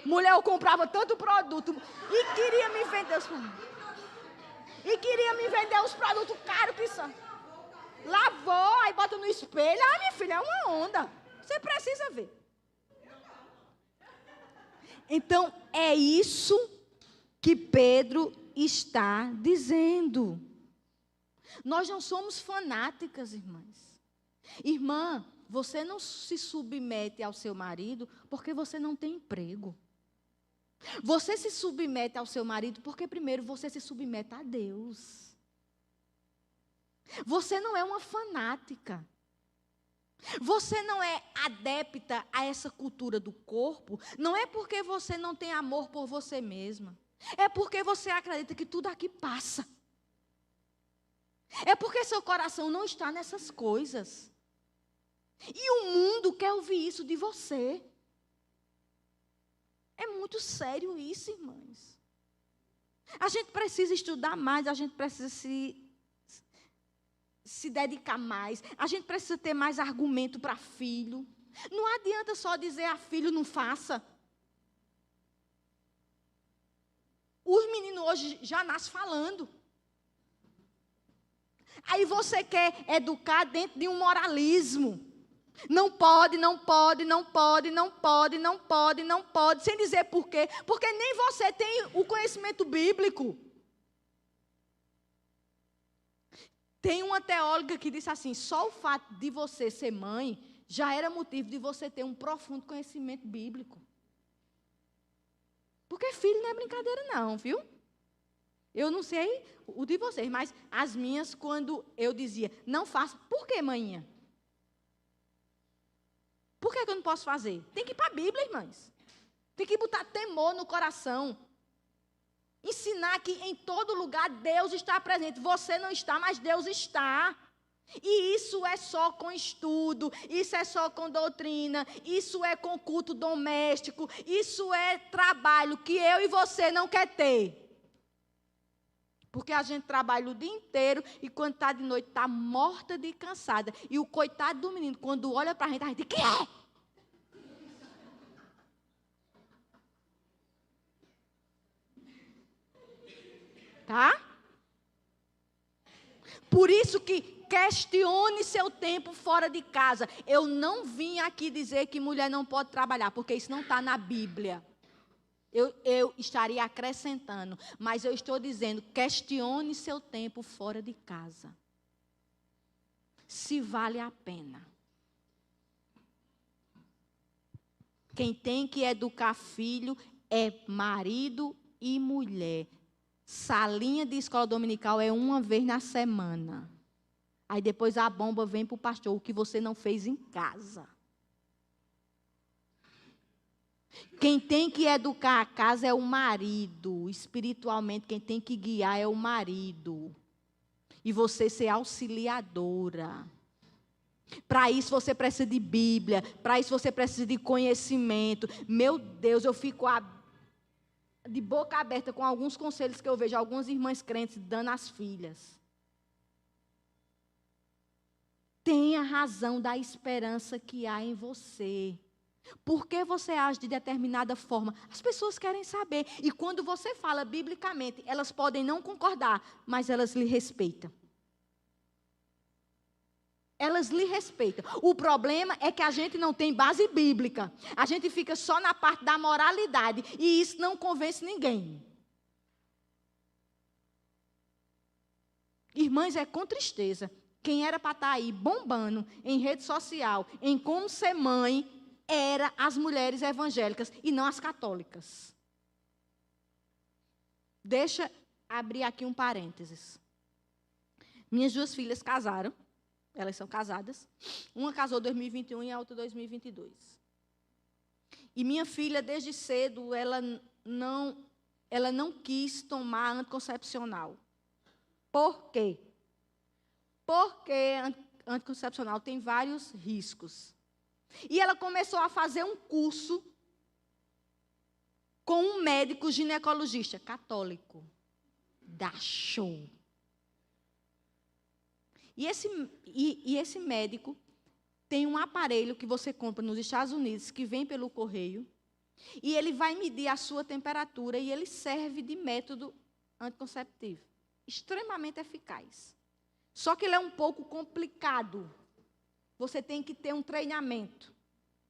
Mulher, eu comprava tanto produto e queria me vender os produtos. E queria me vender os produtos caros que são. Lavou, aí bota no espelho. Ah, minha filha, é uma onda. Você precisa ver. Então, é isso que Pedro está dizendo. Nós não somos fanáticas, irmãs. Irmã, você não se submete ao seu marido porque você não tem emprego. Você se submete ao seu marido porque primeiro você se submete a Deus. Você não é uma fanática. Você não é adepta a essa cultura do corpo. Não é porque você não tem amor por você mesma. É porque você acredita que tudo aqui passa. É porque seu coração não está nessas coisas. E o mundo quer ouvir isso de você. É muito sério isso, irmãs. A gente precisa estudar mais, a gente precisa se dedicar mais, a gente precisa ter mais argumento para filho. Não adianta só dizer a filho não faça. Os meninos hoje já nascem falando. Aí você quer educar dentro de um moralismo. Não pode, não pode, não pode, não pode, não pode, não pode, sem dizer por quê. Porque nem você tem o conhecimento bíblico. Tem uma teóloga que disse assim, só o fato de você ser mãe já era motivo de você ter um profundo conhecimento bíblico. Porque filho não é brincadeira não, viu? Eu não sei o de vocês, mas as minhas, quando eu dizia, não faço, por que, maninha? Por que eu não posso fazer? Tem que ir para a Bíblia, irmãs. Tem que botar temor no coração. Ensinar que em todo lugar Deus está presente. Você não está, mas Deus está. E isso é só com estudo, isso é só com doutrina, isso é com culto doméstico, isso é trabalho que eu e você não quer ter. Porque a gente trabalha o dia inteiro e quando está de noite está morta de cansada. E o coitado do menino, quando olha para a gente, que é? Tá? Por isso que questione seu tempo fora de casa. Eu não vim aqui dizer que mulher não pode trabalhar, porque isso não está na Bíblia. Eu estaria acrescentando, mas eu estou dizendo, questione seu tempo fora de casa. Se vale a pena. Quem tem que educar filho é marido e mulher. Salinha de escola dominical é uma vez na semana. Aí depois a bomba vem para o pastor, o que você não fez em casa. Quem tem que educar a casa é o marido. Espiritualmente, quem tem que guiar é o marido. E você ser auxiliadora. Para isso você precisa de Bíblia. Para isso você precisa de conhecimento. Meu Deus, eu fico de boca aberta com alguns conselhos que eu vejo algumas irmãs crentes dando às filhas. Tenha razão da esperança que há em você. Por que você age de determinada forma? As pessoas querem saber. E quando você fala biblicamente, elas podem não concordar, mas elas lhe respeitam. Elas lhe respeitam. O problema é que a gente não tem base bíblica. A gente fica só na parte da moralidade. E isso não convence ninguém. Irmãs, é com tristeza. Quem era para estar aí bombando em rede social, em como ser mãe, eram as mulheres evangélicas e não as católicas. Deixa abrir aqui um parênteses. Minhas duas filhas casaram. Elas são casadas. Uma casou em 2021 e a outra em 2022. E minha filha, desde cedo, ela não quis tomar anticoncepcional. Por quê? Porque anticoncepcional tem vários riscos. E ela começou a fazer um curso com um médico ginecologista católico. Dá show. E esse médico tem um aparelho que você compra nos Estados Unidos, que vem pelo correio, e ele vai medir a sua temperatura e ele serve de método anticonceptivo. Extremamente eficaz. Só que ele é um pouco complicado. Você tem que ter um treinamento.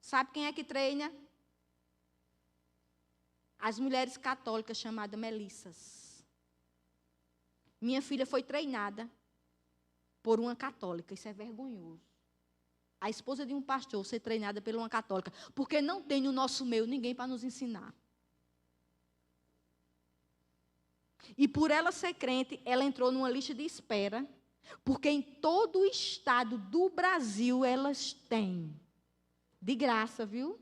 Sabe quem é que treina? As mulheres católicas chamadas melissas. Minha filha foi treinada por uma católica. Isso é vergonhoso. A esposa de um pastor ser treinada por uma católica. Porque não tem no nosso meio ninguém para nos ensinar. E por ela ser crente, ela entrou numa lista de espera. Porque em todo o estado do Brasil elas têm. De graça, viu?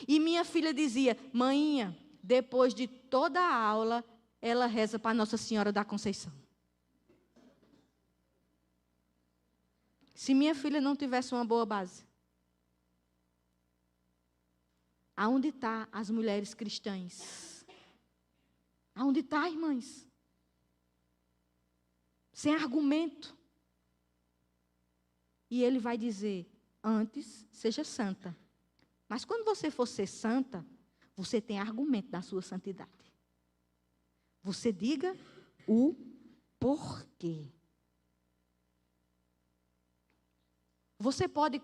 E minha filha dizia, mainha, depois de toda a aula, ela reza para Nossa Senhora da Conceição. Se minha filha não tivesse uma boa base, aonde estão as mulheres cristãs? Aonde está, irmãs? Sem argumento. E ele vai dizer, antes, seja santa. Mas quando você for ser santa, você tem argumento da sua santidade. Você diga o porquê. Você pode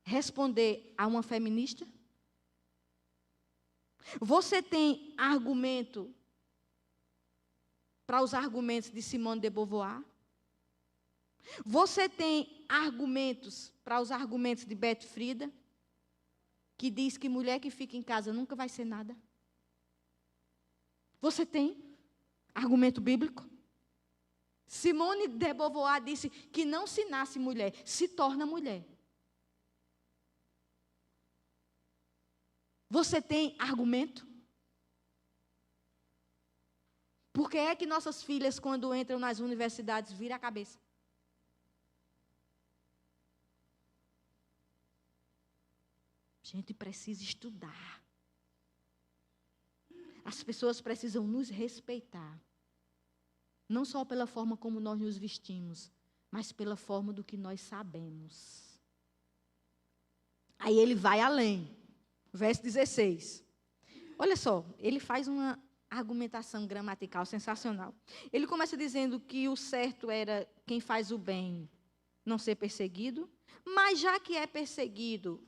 responder a uma feminista? Você tem argumento para os argumentos de Simone de Beauvoir? Você tem argumentos para os argumentos de Beth Frida, que diz que mulher que fica em casa nunca vai ser nada? Você tem argumento bíblico? Simone de Beauvoir disse que não se nasce mulher, se torna mulher. Você tem argumento? Por que é que nossas filhas, quando entram nas universidades, viram a cabeça? A gente precisa estudar. As pessoas precisam nos respeitar. Não só pela forma como nós nos vestimos, mas pela forma do que nós sabemos. Aí ele vai além. Verso 16. Olha só, ele faz uma argumentação gramatical sensacional. Ele começa dizendo que o certo era quem faz o bem não ser perseguido, mas já que é perseguido,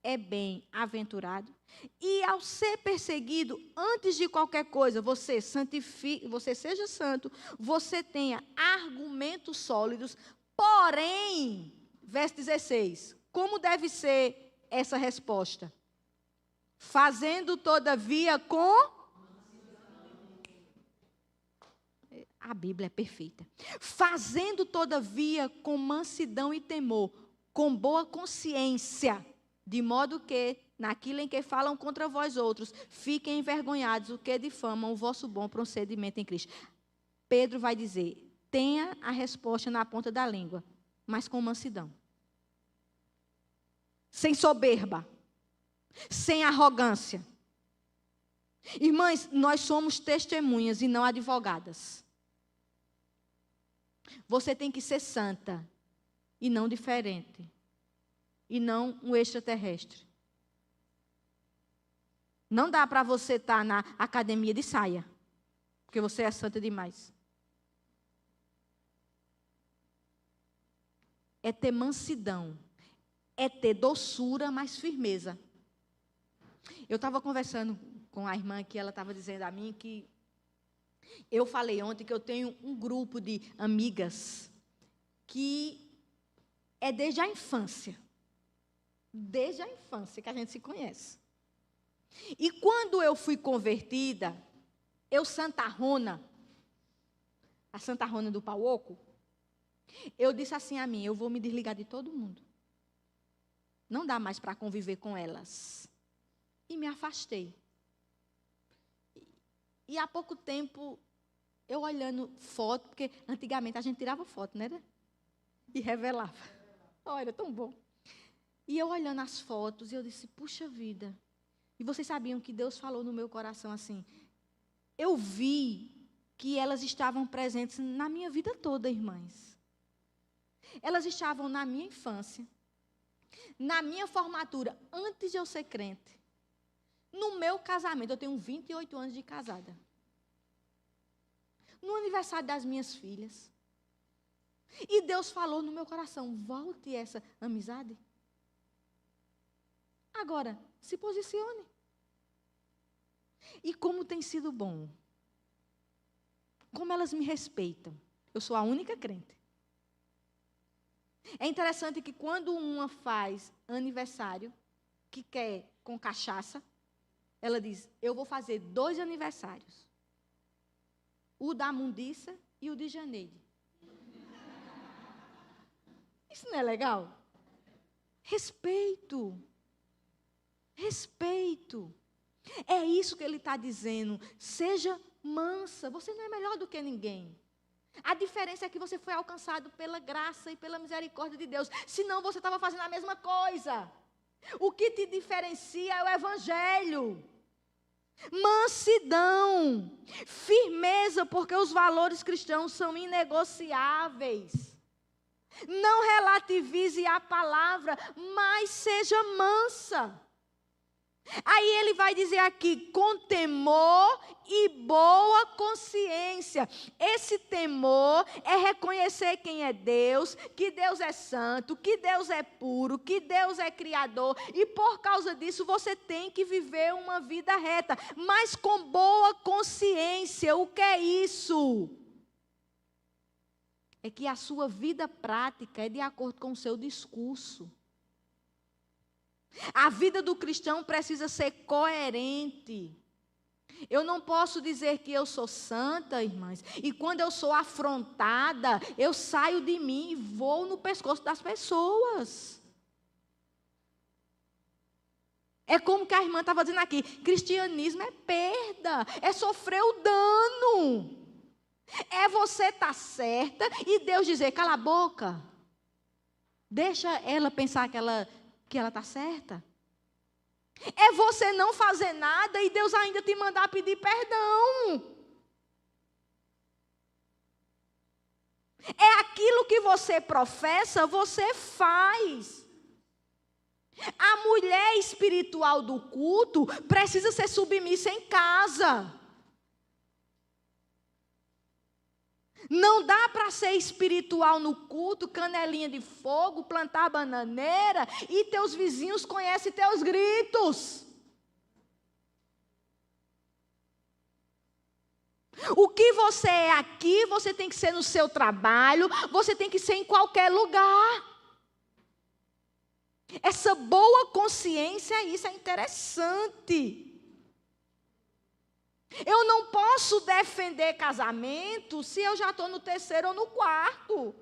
é bem-aventurado. E ao ser perseguido, antes de qualquer coisa, você seja santo, você tenha argumentos sólidos, porém, verso 16, como deve ser essa resposta? Fazendo todavia com... A Bíblia é perfeita. Fazendo todavia com mansidão e temor, com boa consciência, de modo que, naquilo em que falam contra vós outros, fiquem envergonhados, o que difamam o vosso bom procedimento em Cristo. Pedro vai dizer, tenha a resposta na ponta da língua, mas com mansidão. Sem soberba. Sem arrogância. Irmãs, nós somos testemunhas e não advogadas. Você tem que ser santa e não diferente. E não um extraterrestre. Não dá para você estar na academia de saia, porque você é santa demais. É ter mansidão, é ter doçura, mas firmeza. Eu estava conversando com a irmã que ela estava dizendo a mim que eu falei ontem que eu tenho um grupo de amigas que é desde a infância. Desde a infância que a gente se conhece. E quando eu fui convertida, eu santarrona, a santarrona do pau oco, eu disse assim a mim, eu vou me desligar de todo mundo. Não dá mais para conviver com elas. E me afastei. E há pouco tempo, eu olhando foto, porque antigamente a gente tirava foto, né? E revelava. Olha, tão bom. E eu olhando as fotos, eu disse, puxa vida. E vocês sabiam que Deus falou no meu coração assim, eu vi que elas estavam presentes na minha vida toda, irmãs. Elas estavam na minha infância, na minha formatura, antes de eu ser crente. No meu casamento, eu tenho 28 anos de casada. No aniversário das minhas filhas. E Deus falou no meu coração, volte essa amizade. Agora, se posicione. E como tem sido bom Como elas me respeitam. Eu sou a única crente. É interessante que quando uma faz aniversário, que quer com cachaça, ela diz, eu vou fazer 2 aniversários. O da Mundissa e o de Janeide. Isso não é legal? Respeito. Respeito. É isso que ele está dizendo. Seja mansa. Você não é melhor do que ninguém. A diferença é que você foi alcançado pela graça e pela misericórdia de Deus. Senão você estava fazendo a mesma coisa. O que te diferencia é o Evangelho. Mansidão, firmeza, porque os valores cristãos são inegociáveis. Não relativize a palavra, mas seja mansa. Aí ele vai dizer aqui, com temor e boa consciência. Esse temor é reconhecer quem é Deus, que Deus é santo, que Deus é puro, que Deus é criador. E por causa disso você tem que viver uma vida reta, mas com boa consciência. O que é isso? É que a sua vida prática é de acordo com o seu discurso. A vida do cristão precisa ser coerente. Eu não posso dizer que eu sou santa, irmãs, e quando eu sou afrontada, eu saio de mim e vou no pescoço das pessoas. É como que a irmã estava dizendo aqui, cristianismo é perda, é sofrer o dano. É você estar certa e Deus dizer, cala a boca. Deixa ela pensar que ela está certa. É você não fazer nada e Deus ainda te mandar pedir perdão. É aquilo que você professa, você faz. A mulher espiritual do culto precisa ser submissa em casa. Não dá para ser espiritual no culto, canelinha de fogo, plantar bananeira e teus vizinhos conhecem teus gritos. O que você é aqui, você tem que ser no seu trabalho, você tem que ser em qualquer lugar. Essa boa consciência, isso é interessante. Eu não posso defender casamento se eu já estou no 3º ou no 4º.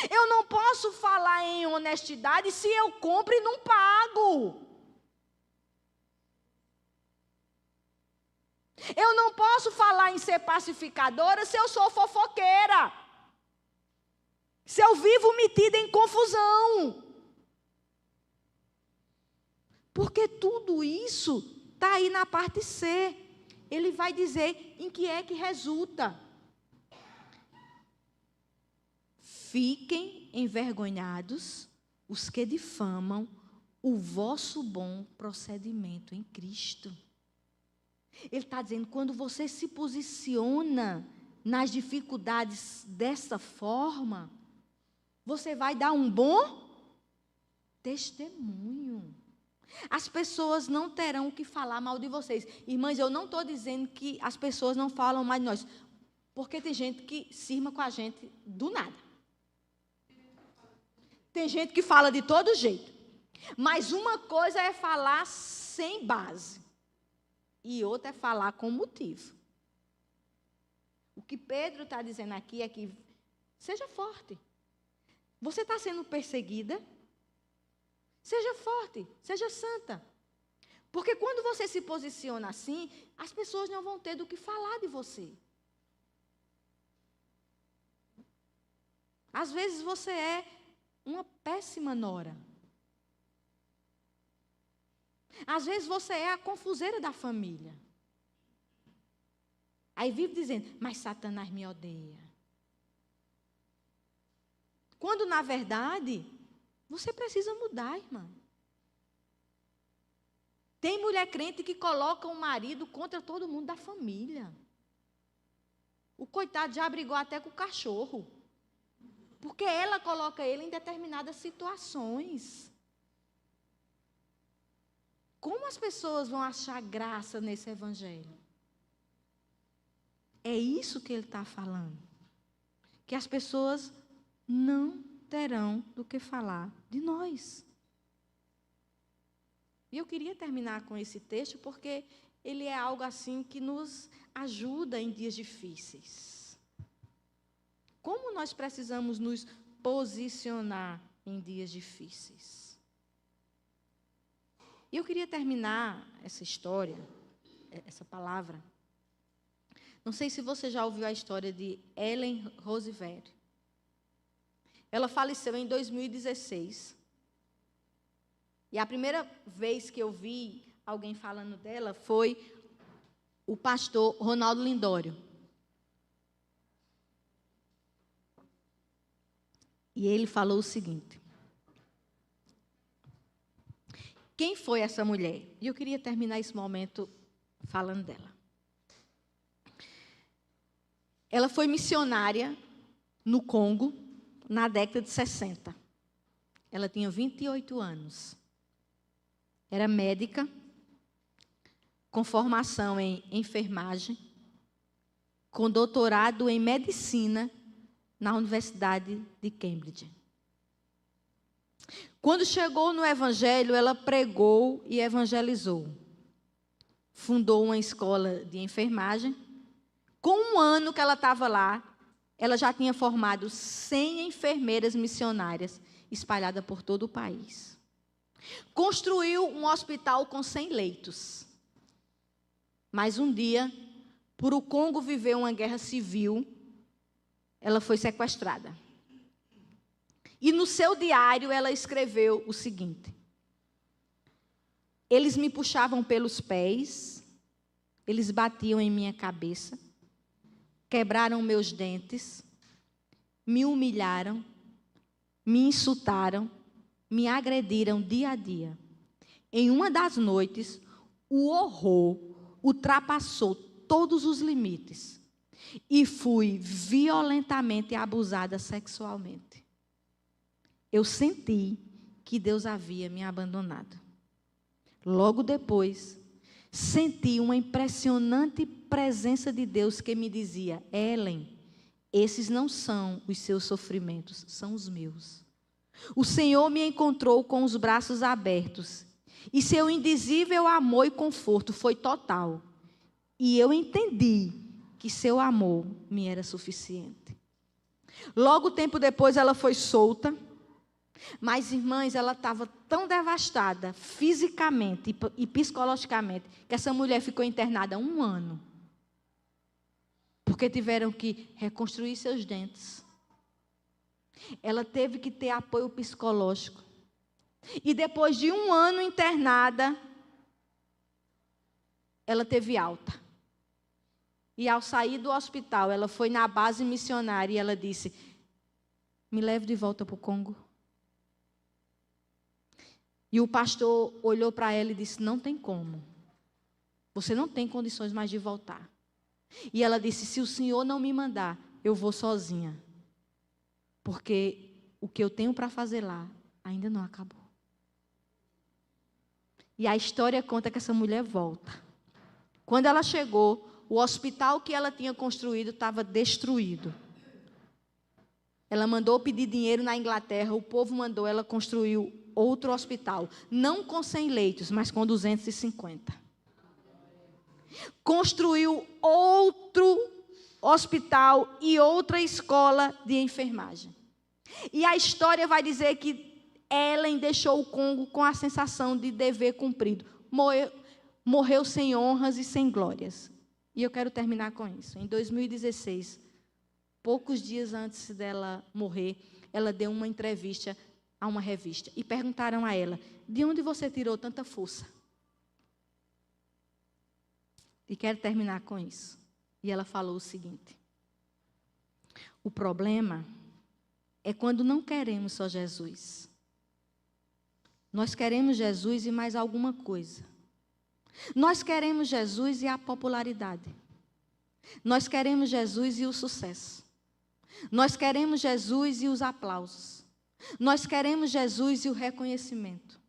Eu não posso falar em honestidade se eu compro e não pago. Eu não posso falar em ser pacificadora se eu sou fofoqueira. Se eu vivo metida em confusão. Porque tudo isso está aí na parte C. Ele vai dizer em que é que resulta. Fiquem envergonhados os que difamam o vosso bom procedimento em Cristo. Ele está dizendo, quando você se posiciona nas dificuldades dessa forma, você vai dar um bom testemunho. As pessoas não terão o que falar mal de vocês. Irmãs, eu não estou dizendo que as pessoas não falam mal de nós. Porque tem gente que cisma com a gente do nada. Tem gente que fala de todo jeito. Mas uma coisa é falar sem base. E outra é falar com motivo. O que Pedro está dizendo aqui é que seja forte. Você está sendo perseguida? Seja forte, seja santa. Porque quando você se posiciona assim, as pessoas não vão ter do que falar de você. Às vezes você é uma péssima nora. Às vezes você é a confuseira da família. Aí vive dizendo, mas Satanás me odeia. Quando na verdade, você precisa mudar, irmã. Tem mulher crente que coloca o marido contra todo mundo da família. O coitado já brigou até com o cachorro. Porque ela coloca ele em determinadas situações. Como as pessoas vão achar graça nesse evangelho? É isso que ele está falando. Que as pessoas não terão do que falar de nós. E eu queria terminar com esse texto porque ele é algo assim que nos ajuda em dias difíceis. Como nós precisamos nos posicionar em dias difíceis? E eu queria terminar essa história, essa palavra. Não sei se você já ouviu a história de Ellen Roosevelt. Ela faleceu em 2016. E a primeira vez que eu vi alguém falando dela foi o pastor Ronaldo Lindório. E ele falou o seguinte: quem foi essa mulher? E eu queria terminar esse momento falando dela. Ela foi missionária no Congo na década de 60. Ela tinha 28 anos. Era médica, com formação em enfermagem, com doutorado em medicina na Universidade de Cambridge. Quando chegou no Evangelho, ela pregou e evangelizou. Fundou uma escola de enfermagem. Com um ano que ela estava lá, ela já tinha formado 100 enfermeiras missionárias espalhadas por todo o país. Construiu um hospital com 100 leitos. Mas um dia, por o Congo viver uma guerra civil, ela foi sequestrada. E no seu diário ela escreveu o seguinte: eles me puxavam pelos pés, eles batiam em minha cabeça, quebraram meus dentes, me humilharam, me insultaram, me agrediram dia a dia. Em uma das noites, o horror ultrapassou todos os limites e fui violentamente abusada sexualmente. Eu senti que Deus havia me abandonado. Logo depois, senti uma impressionante presença de Deus que me dizia: Ellen, esses não são os seus sofrimentos, são os meus. O Senhor me encontrou com os braços abertos e seu indizível amor e conforto foi total. E eu entendi que seu amor me era suficiente. Logo tempo depois ela foi solta. Mas, irmãs, ela estava tão devastada fisicamente e psicologicamente que essa mulher ficou internada 1 ano. Porque tiveram que reconstruir seus dentes. Ela teve que ter apoio psicológico. E depois de 1 ano internada, ela teve alta. E ao sair do hospital, ela foi na base missionária e ela disse: me leve de volta para o Congo. E o pastor olhou para ela e disse: não tem como. Você não tem condições mais de voltar. E ela disse: se o Senhor não me mandar, eu vou sozinha. Porque o que eu tenho para fazer lá ainda não acabou. E a história conta que essa mulher volta. Quando ela chegou, o hospital que ela tinha construído estava destruído. Ela mandou pedir dinheiro na Inglaterra, o povo mandou, ela construiu outro hospital, não com 100 leitos, mas com 250. Construiu outro hospital e outra escola de enfermagem. E a história vai dizer que Ellen deixou o Congo com a sensação de dever cumprido. Morreu sem honras e sem glórias. E eu quero terminar com isso. Em 2016, poucos dias antes dela morrer, ela deu uma entrevista a uma revista e perguntaram a ela: de onde você tirou tanta força? E quero terminar com isso. E ela falou o seguinte: o problema é quando não queremos só Jesus. Nós queremos Jesus e mais alguma coisa. Nós queremos Jesus e a popularidade. Nós queremos Jesus e o sucesso. Nós queremos Jesus e os aplausos. Nós queremos Jesus e o reconhecimento.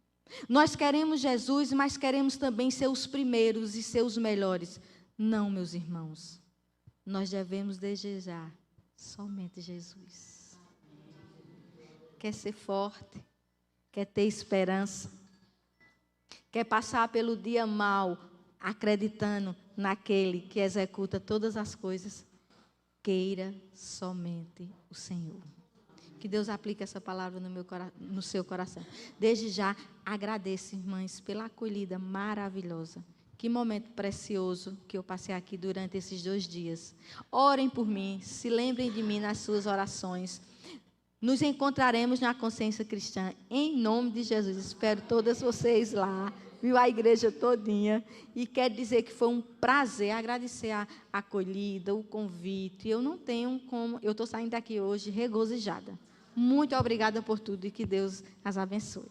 Nós queremos Jesus, mas queremos também ser os primeiros e ser os melhores. Não, meus irmãos. nós devemos desejar somente Jesus. Quer ser forte? Quer ter esperança? Quer passar pelo dia mal, acreditando naquele que executa todas as coisas? Queira somente o Senhor. Que Deus aplique essa palavra no seu coração. Desde já, agradeço, irmãs, pela acolhida maravilhosa. Que momento precioso que eu passei aqui durante esses 2 dias. Orem por mim, se lembrem de mim nas suas orações. Nos encontraremos na Consciência Cristã, em nome de Jesus. Espero todas vocês lá, viu, a igreja todinha. E quero dizer que foi um prazer, agradecer a acolhida, o convite. Eu não tenho como, eu estou saindo daqui hoje regozijada. Muito obrigada por tudo e que Deus as abençoe.